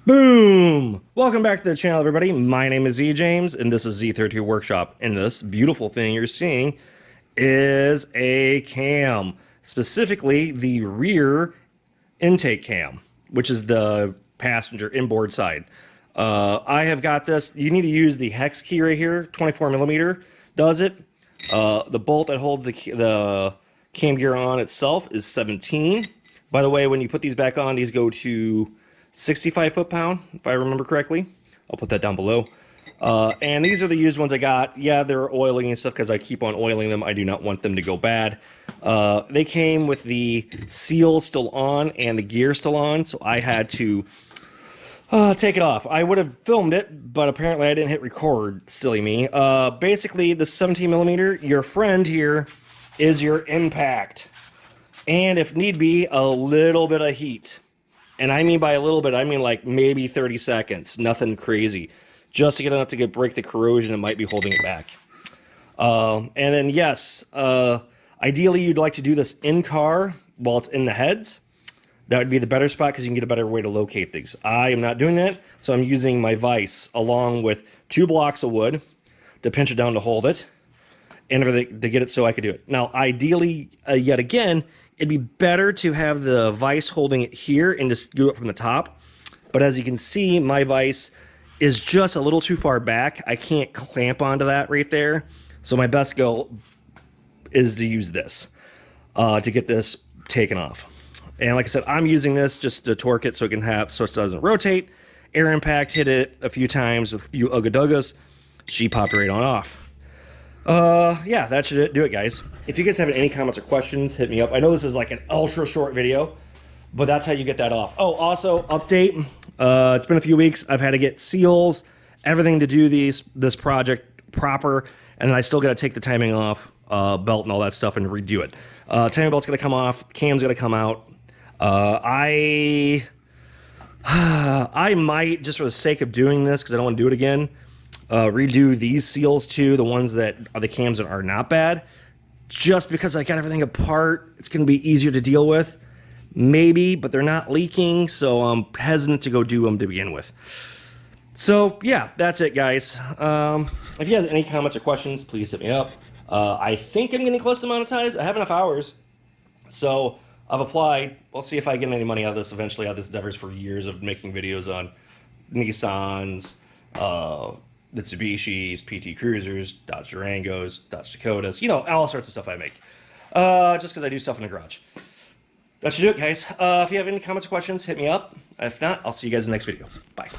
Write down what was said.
Boom! Welcome back to the channel, everybody. My name is Z James, and this is Z32 Workshop. And this beautiful thing you're seeing is a cam, specifically the rear intake cam, which is the passenger inboard side. I have got this. You need to use the hex key right here. 24 millimeter does it. The bolt that holds the cam gear on itself is 17. By the way, when you put these back on, these go to 65 foot-pound, if I remember correctly. I'll put that down below. And these are the used ones I got. Yeah, they're oiling and stuff because I keep on oiling them. I do not want them to go bad. They came with the seal still on and the gear still on, so I had to take it off. I would have filmed it, but apparently I didn't hit record. Silly me. Basically, the 17 millimeter, your friend here is your impact. And if need be, a little bit of heat. And I mean by a little bit, I mean like maybe 30 seconds. Nothing crazy. Just to get enough to break the corrosion that might be holding it back. And then yes, ideally you'd like to do this in car while it's in the heads. That would be the better spot because you can get a better way to locate things. I am not doing that, so I'm using my vise along with 2 blocks of wood to pinch it down to hold it and to get it so I could do it. Now ideally, yet again, it'd be better to have the vise holding it here and just do it from the top. But as you can see, my vise is just a little too far back. I can't clamp onto that right there. So my best goal is to use this to get this taken off. And like I said, I'm using this just to torque it so it doesn't rotate. Air impact hit it a few times with a few ugga-duggas. She popped right on off. Yeah, that should do it, guys. If you guys have any comments or questions, hit me up. I know this is like an ultra short video, but that's how you get that off. Oh, also, update. It's been a few weeks. I've had to get seals, everything to do this project proper, and then I still got to take the timing off, belt and all that stuff and redo it. Timing belt's going to come off. Cam's going to come out. I might, just for the sake of doing this, because I don't want to do it again, redo these seals too, the ones that are the cams that are not bad. Just because I got everything apart, it's going to be easier to deal with. Maybe, but they're not leaking, so I'm hesitant to go do them to begin with. So, yeah, that's it, guys. If you have any comments or questions, please hit me up. I think I'm getting close to monetize. I have enough hours. So, I've applied. We'll see if I get any money out of this eventually. I have this endeavors for years of making videos on Nissans, Mitsubishis, PT Cruisers, Dodge Durangos, Dodge Dakotas, you know, all sorts of stuff I make. Just because I do stuff in the garage. That should do it, guys. If you have any comments or questions, hit me up. If not, I'll see you guys in the next video. Bye.